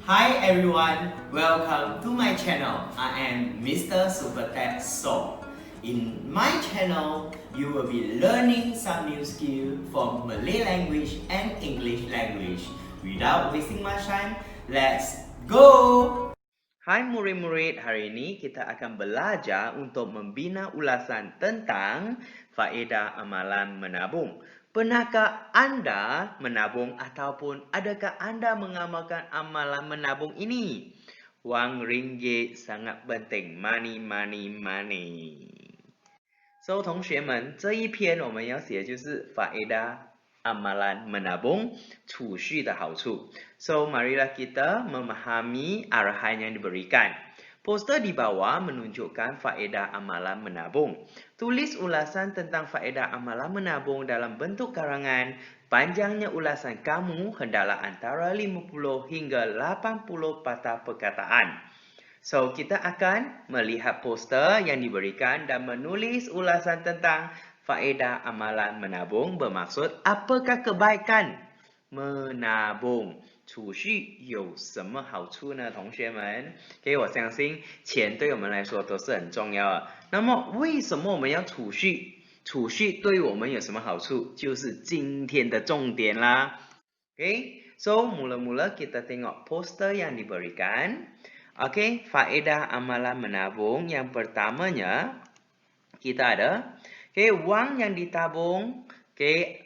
Hi everyone, welcome to my channel. I am Mr. Supertech So. In my channel, you will be learning some new skill from Malay language and English language. Without wasting much time, let's go! Hai murid-murid, hari ini kita akan belajar untuk membina ulasan tentang faedah amalan menabung. Pernahkah Anda menabung ataupun adakah Anda mengamalkan amalan menabung ini? Wang ringgit sangat penting. Money, money, money. So，同学们，这一篇我们要写的就是faedah amalan menabung 储蓄的好处。So, marilah kita memahami arahan yang diberikan. Poster di bawah menunjukkan faedah amalan menabung. Tulis ulasan tentang faedah amalan menabung dalam bentuk karangan. Panjangnya ulasan kamu hendaklah antara 50 hingga 80 patah perkataan. So, kita akan melihat poster yang diberikan dan menulis ulasan tentang faedah amalan menabung bermaksud apakah kebaikan menabung。储蓄有什么好处呢？同学们，我相信钱对我们来说都是很重要的。那么，为什么我们要储蓄？储蓄对我们有什么好处？就是今天的重点啦。So mula-mula kita tengok poster yang diberikan. Faedah amalan menabung yang pertamanya kita ada, wang yang ditabung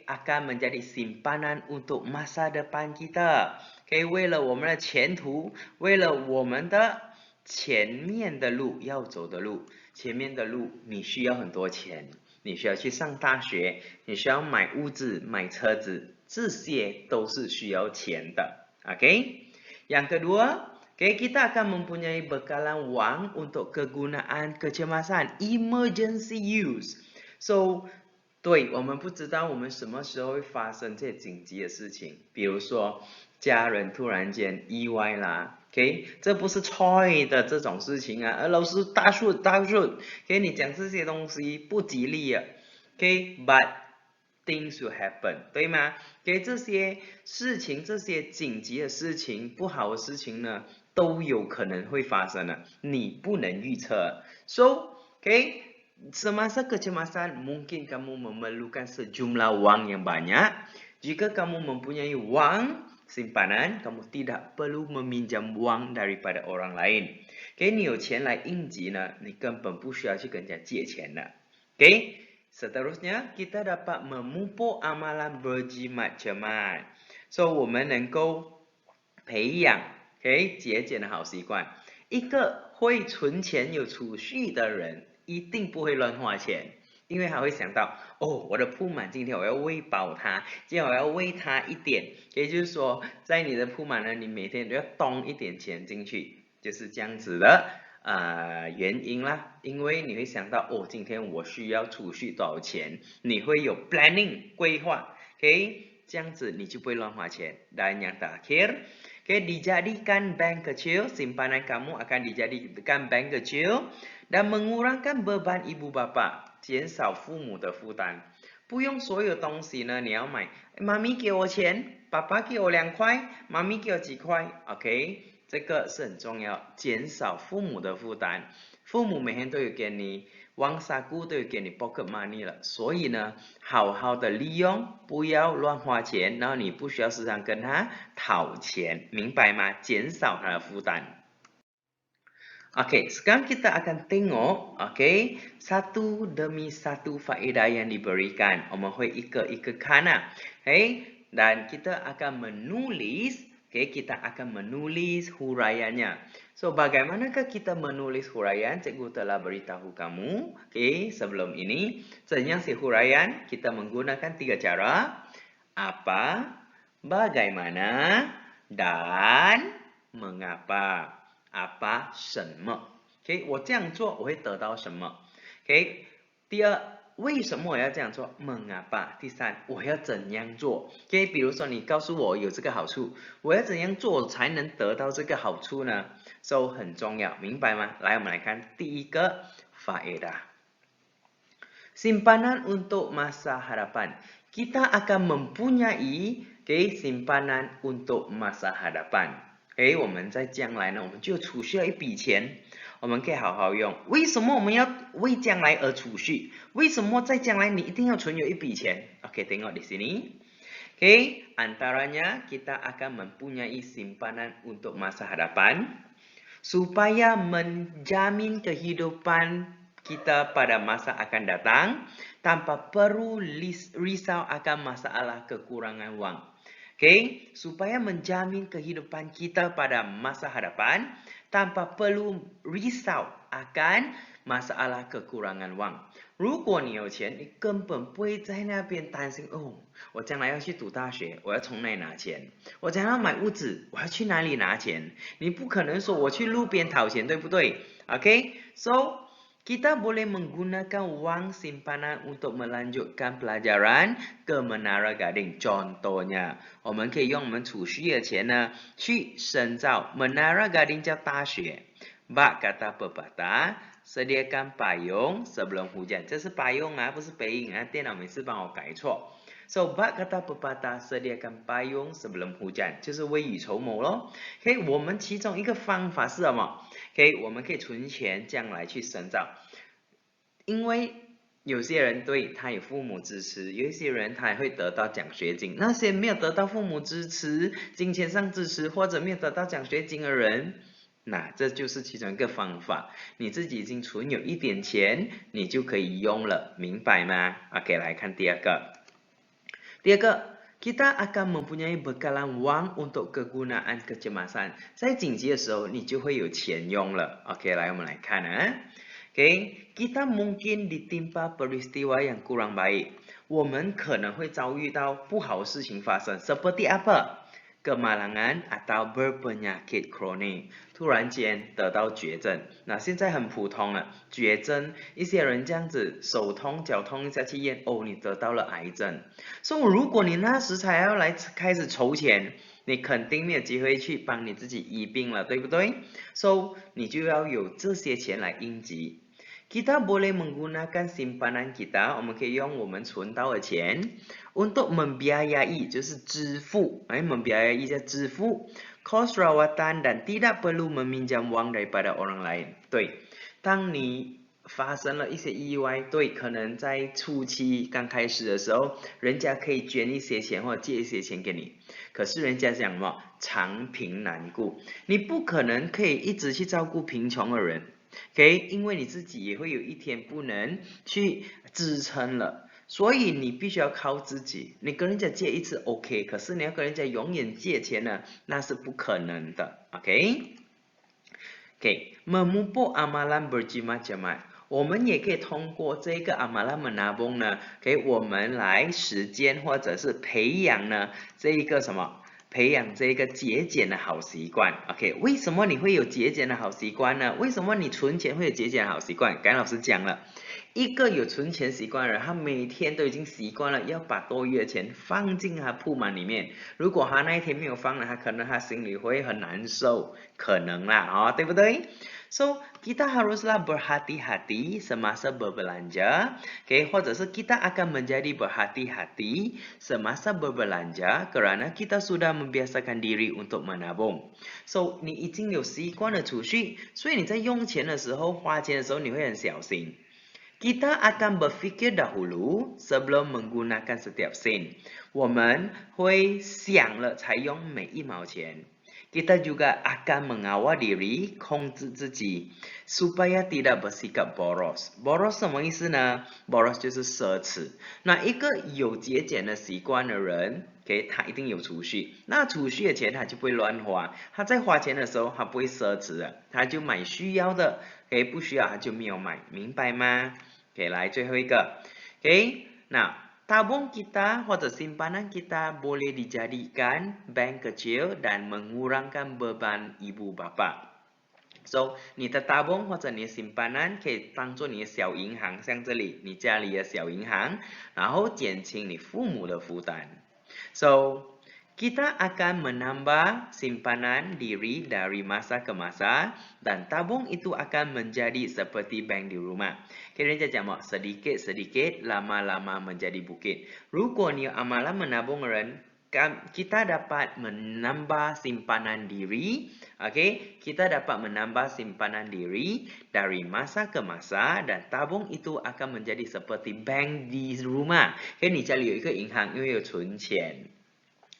akan menjadi simpanan untuk masa depan kita。为了我们的前途，为了我们的前面的路要走的路，前面的路你需要很多钱，你需要去上大学，你需要买屋子、买车子，这些都是需要钱的。Yang kedua, kita akan mempunyai bekalan wang untuk kegunaan kecemasan, emergency use. So, 对，我们不知道我们什么时候会发生这些紧急的事情，比如说家人突然间意外啦。这不是错的这种事情啊，老师大数，你讲这些东西不吉利啊。But things will happen， 对吗？这些事情，这些紧急的事情，不好的事情呢，都有可能会发生的，你不能预测。So，semasa kecemasan mungkin kamu memerlukan sejumlah wang yang banyak. Jika kamu mempunyai wang simpanan, kamu tidak perlu meminjam wang daripada orang lain。你有钱来应急呢，你根本不需要去跟人家借钱的。Seterusnya kita dapat memupuk amalan berjimat cermat。So 我们能够培养节俭的好习惯。一个会存钱有储蓄的人，一定不会乱花钱。因为他会想到，我的铺满今天我要喂饱它，今天我要喂它一点。也就是说，在你的铺满呢，你每天都要动一点钱进去，就是这样子的原因啦。因为你会想到，今天我需要储蓄多少钱，你会有 planning 规划，这样子你就不会乱花钱。Dan yang terakhir, dijadikan bank kecil, simpanan kamu akan dijadikan bank kecil dan mengurangkan beban ibu bapa。减少父母的负担，不用所有东西呢，你要买，妈咪给我钱，爸爸给我2块，妈咪给我几块这个是很重要，减少父母的负担。父母每天都有给你wang saku，都有给你 pocket money 了，所以呢，好好的利用，不要乱花钱，然后你不需要时常跟他讨钱，明白吗？减少他的负担。sekarang kita akan tengok, satu demi satu faedah yang diberikan. 我们会一个一个看啊，dan kita akan menulis, kita akan menulis huraiannya. So, bagaimanakah kita menulis huraian? Cikgu telah beritahu kamu, sebelum ini. 怎样写 huraian? Kita menggunakan 3 cara. Apa, bagaimana, dan mengapa。apa 什么 我这样做我会得到什么第二，为什么我要这样做 mengapa。第三，我要怎样做比如说你告诉我有这个好处，我要怎样做才能得到这个好处呢？ So 很重要，明白吗？来，我们来看第一个 faedah。Simpanan untuk masa hadapan. Kita akan mempunyai simpanan untuk masa hadapan. 我们在将来呢，我们就储蓄了一笔钱，我们可以好好用。为什么我们要为将来而储蓄？为什么在将来你一定要存有一笔钱 ？Oke, tengok di sini. Antaranya kita akan mempunyai simpanan untuk masa hadapan supaya menjamin kehidupan kita pada masa akan datang tanpa perlu risau akan masalah kekurangan wang. Supaya menjamin kehidupan kita pada masa hadapan tanpa perlu risau akan masalah kekurangan wang. 如果你有钱，你根本不会在那边担心哦，我将来要去读大学，我要从哪里拿钱？我将来要买屋子，我要去哪里拿钱？你不可能说我去路边讨钱，对不对 ？So kita boleh menggunakan wang simpanan untuk melanjutkan pelajaran ke Menara Gading. Contohnya, 我们可以用我们储蓄的钱呢，去深造 Menara Gading 叫大学。Bak kata pepatah.Sediakan payung sebelum hujan. 这是 payung 啊，不是北影啊，电脑每次帮我改错。So, bak kata pepatah sediakan payung sebelum hujan， 就是未雨绸缪咯。我们其中一个方法是什么？我们可以存钱，将来去深造。因为有些人对他有父母支持，有一些人他也会得到奖学金。那些没有得到父母支持、金钱上支持或者没有得到奖学金的人，那这就是其中一个方法，你自己已经存有一点钱，你就可以用了，明白吗 ？OK， 来看第二个。第二个 ，kita akan mempunyai bekalan wang untuk kegunaan kecemasan， 在紧急的时候，你就会有钱用了。OK， 来我们来看啊。kita mungkin ditimpa peristiwa yang kurang baik， 我们可能会遭遇到不好的事情发生。Seperti apa？Kemalangan atau berpenyakit kronik， 突然间得到绝症，那现在很普通了。绝症，一些人这样子手痛脚痛一下去验，哦，你得到了癌症。所以如果你那时才要来开始筹钱，你肯定没有机会去帮你自己医病了，对不对？所以你就要有这些钱来应急。Kita boleh menggunakan simpanan kita， 我们可以用我们存到的钱 untuk membiayai， 就是支付，membiayai 叫支付 ，kos rawatan dan tidak perlu meminjam wang daripada orang lain。对，当你发生了一些意外，对，可能在初期刚开始的时候，人家可以捐一些钱或者借一些钱给你，可是人家讲什么长贫难顾，你不可能可以一直去照顾贫穷的人。因为你自己也会有一天不能去支撑了，所以你必须要靠自己。你跟人家借一次 OK， 可是你要跟人家永远借钱呢，那是不可能的。memupuk amalan berjimat-jimat， 我们也可以通过这个 amalan menabung 呢，我们来实践或者是培养呢这一个什么？培养这个节俭的好习惯 ，OK？ 为什么你会有节俭的好习惯呢？为什么你存钱会有节俭的好习惯？甘老师讲了，一个有存钱习惯的人，他每天都已经习惯了要把多余的钱放进他铺满里面。如果他那一天没有放呢，他可能他心里会很难受，可能啦，对不对？So, kita haruslah berhati-hati semasa berbelanja,或者是 kita akan menjadi berhati-hati semasa berbelanja kerana kita sudah membiasakan diri untuk menabung. So, 你已经有习惯了储蓄，所以你在用钱的时候、花钱的时候，你会很小心。Kita akan berfikir dahulu sebelum menggunakan setiap sen. 我们会想了才用每一毛钱。Kita juga akan mengawal diri， 控制自己 supaya tidak bersikap boros。 boros 什么意思呢？ boros 就是奢侈。那一个有节俭的习惯的人，他一定有储蓄。那储蓄的钱他就不会乱花，他在花钱的时候他不会奢侈的，他就买需要的，不需要他就没有买，明白吗？来最后一个，那。Tabung kita 或者 simpanan kita boleh dijadikan bank kecil dan mengurangkan beban ibu bapa. So, 你的 tabung 或者你的 simpanan 可以当做你的小银行，像这里你家里的小银行，然后减轻你父母的负担。So, kita akan menambah simpanan diri dari masa ke masa dan tabung itu akan menjadi seperti bank di rumah. 跟人家讲嘛 sedikit sedikit lama-lama menjadi bukit. 如果你有 amalan menabung 的人， kita dapat menambah simpanan diri. Okay, kita dapat menambah simpanan diri dari masa ke masa dan tabung itu akan menjadi seperti bank di rumah. Okay, 你家里有一个银行，因为有存钱。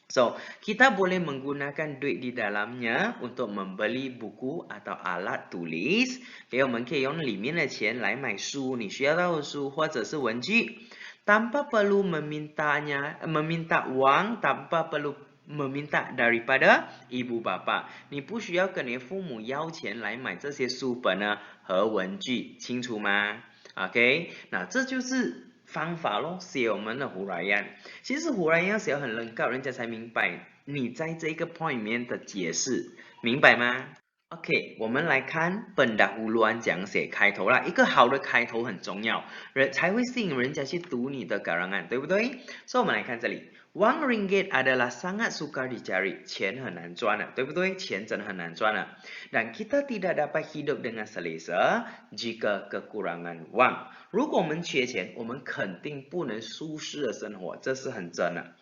So, kita boleh menggunakan duit di dalamnya untuk membeli buku atau alat tulis. Okay, 我们可以用里面的钱来买书，你需要到的书或者是文具。tanpa perlu meminta wang, tanpa perlu meminta daripada ibu bapa， 你不需要跟你父母要钱来买这些书本呢和文具，清楚吗 ？OK， 那这就是方法咯，写我们的胡来样。其实胡来样写很冷告，人家才明白你在这个 point 里面的解释，明白吗？OK， 我们来看pendahuluan讲写开头啦，一个好的开头很重要，才会吸引人家去读你的karangan，对不对？所以我们来看这里 ，Wang ringgit adalah sangat sukar dicari， 钱很难赚了，对不对？钱真的很难赚了。Dan kita tidak dapat hidup dengan selesa jika kekurangan wang。如果我们缺钱，我们肯定不能舒适的生活，这是很真的。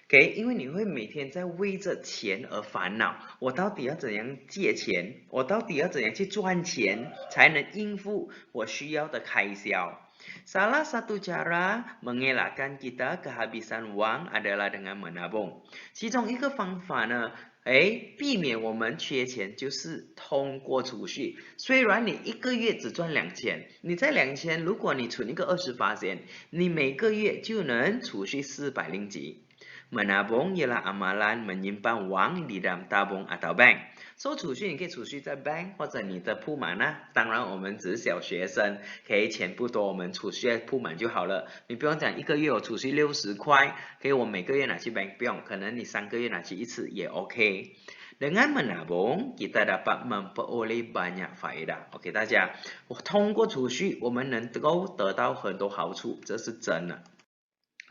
Okay， 因为你会每天在为着钱而烦恼，我到底要怎样借钱？我到底要怎样去赚钱，才能应付我需要的开销？Salah satu cara mengelakkan kita kehabisan wang adalah dengan menabung。其中一个方法呢，避免我们缺钱就是通过储蓄。虽然你一个月只赚2000，你在2000，如果你存一个20%，你每个月就能储蓄400令吉。Menabung ialah amalan menyimpan wang di dalam tabung atau bank。So 储蓄你可以储蓄在 bank 或者你的铺满啊。当然我们只是小学生，可以钱不多，我们储蓄在铺满就好了。你不用讲一个月我储蓄60块，可以我每个月拿去 bank， 不用，可能你3个月拿去一次也 OK。Dengan menabung, kita dapat memperoleh banyak faedah。OK， 大家，通过储蓄，我们能够得到很多好处，这是真的。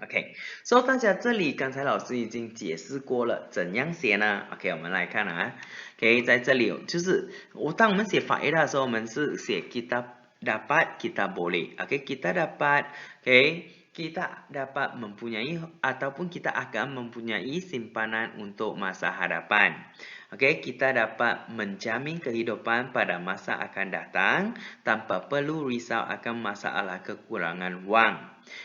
OK， 所以大家这里刚才老师已经解释过了，怎样写呢 ？OK， 我们来看啊。OK， 在这里就是当我们写faedah的时候，我们是写 kita dapat kita boleh。OK，kita dapat。OK，kita dapat mempunyai ataupun kita akan mempunyai simpanan untuk masa hadapan. Okay, kita dapat menjamin kehidupan pada masa akan datang tanpa perlu risau akan masalah kekurangan wang.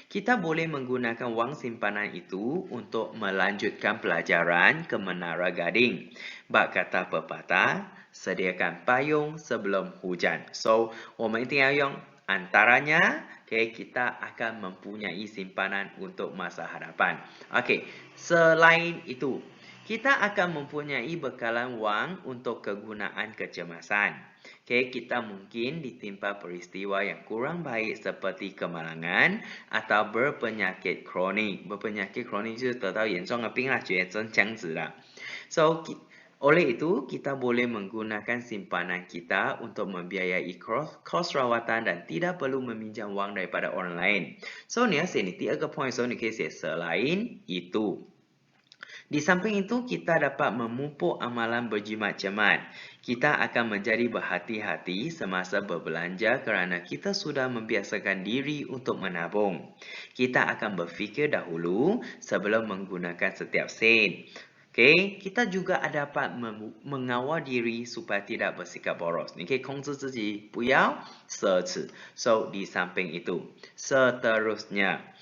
Kita boleh menggunakan wang simpanan itu untuk melanjutkan pelajaran ke Menara Gading. Bak kata pepatah, sediakan payung sebelum hujan. So, 我们一定要用 antaranya, okay, kita akan mempunyai simpanan untuk masa hadapan. Okay, selain itu, kita akan mempunyai bekalan wang untuk kegunaan kecemasan. Okay, kita mungkin ditimpa peristiwa yang kurang baik seperti kemalangan atau berpenyakit kronik. Berpenyakit kronik 就是得到严重的病啦，绝症这样子啦。So, oleh itu, kita boleh menggunakan simpanan kita untuk membiayai kos rawatan dan tidak perlu meminjam wang daripada orang lain. So, 你要写你第二个 point， 所以你可以写 selain itu。Di samping itu, kita dapat memupuk amalan berjimat-jemaat. Kita akan menjadi berhati-hati semasa berbelanja kerana kita sudah membiasakan diri untuk menabung. Kita akan berfikir dahulu sebelum menggunakan setiap sen. Okay, kita juga dapat mengawal diri supaya tidak bersikap boros. 你可以控制自己不要奢侈。So, di samping itu, seterusnya,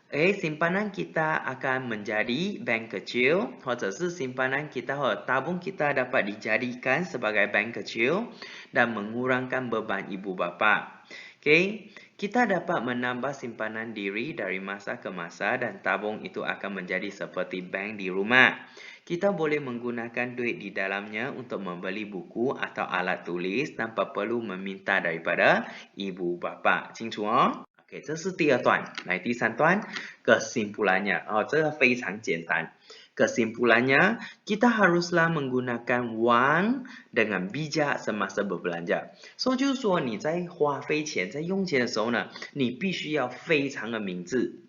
simpanan kita akan menjadi bank kecil, 或者是 simpanan kita atau tabung kita dapat dijadikan sebagai bank kecil dan mengurangkan beban ibu bapa. Okay, kita dapat menambah simpanan diri dari masa ke masa dan tabung itu akan menjadi seperti bank di rumah. Kita boleh menggunakan duit di dalamnya untuk membeli buku atau alat tulis tanpa perlu meminta daripada ibu bapa. 清楚哦？ OK， 这是第二段。来，第三段 kesimpulannya。这个非常简单。Kesimpulannya, kita haruslah menggunakan wang dengan bijak semasa berbelanja. So 就是说你在花费钱、在用钱的时候呢，你必须要非常的明智。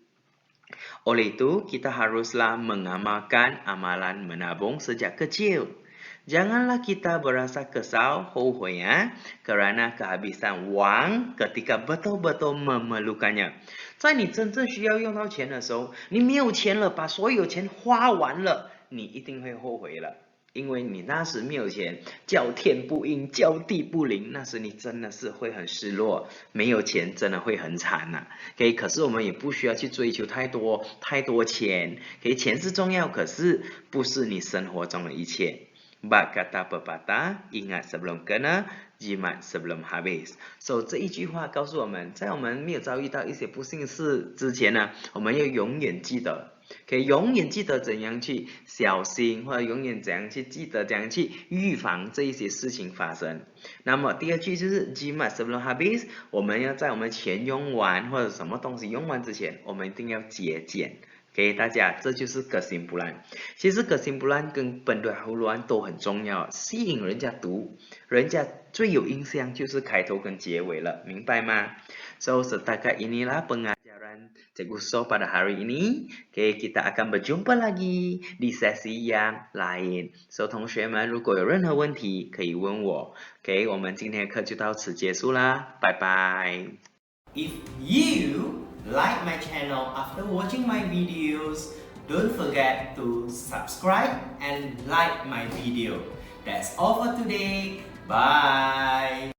Oleh itu, kita haruslah mengamalkan amalan menabung sejak kecil. Janganlah kita berasa kesal, 后悔啊 kerana kehabisan wang ketika betul-betul memerlukannya。在你真正需要用到钱的时候，你没有钱了，把所有钱花完了，你一定会后悔了。因为你那时没有钱，叫天不应，叫地不灵，那时你真的是会很失落，没有钱真的会很惨呐。可是我们也不需要去追求太多钱，钱是重要，可是不是你生活中的一切。Bak kata pepatah, ingat sebelum kena, jimat sebelum habis. So 这一句话告诉我们，在我们没有遭遇到一些不幸事之前呢，我们要永远记得。永远记得怎样去小心，或者永远怎样去记得怎样去预防这一些事情发生。那么第二句就是 jimat sebelum habis， 我们要在我们钱用完或者什么东西用完之前，我们一定要节俭。大家，这就是 kesimpulan。其实 kesimpulan 跟pendahuluan 都很重要，吸引人家读，人家最有印象就是开头跟结尾了，明白吗？ So setakat inilah pengajaran Cikgu So pada hari ini. kita akan berjumpa lagi di sesi yang lain. So 同学们，如果有任何问题可以问我。我们今天的课就到此结束啦，拜拜。If you like my channel after watching my videos, don't forget to subscribe and like my video. That's all for today. Bye.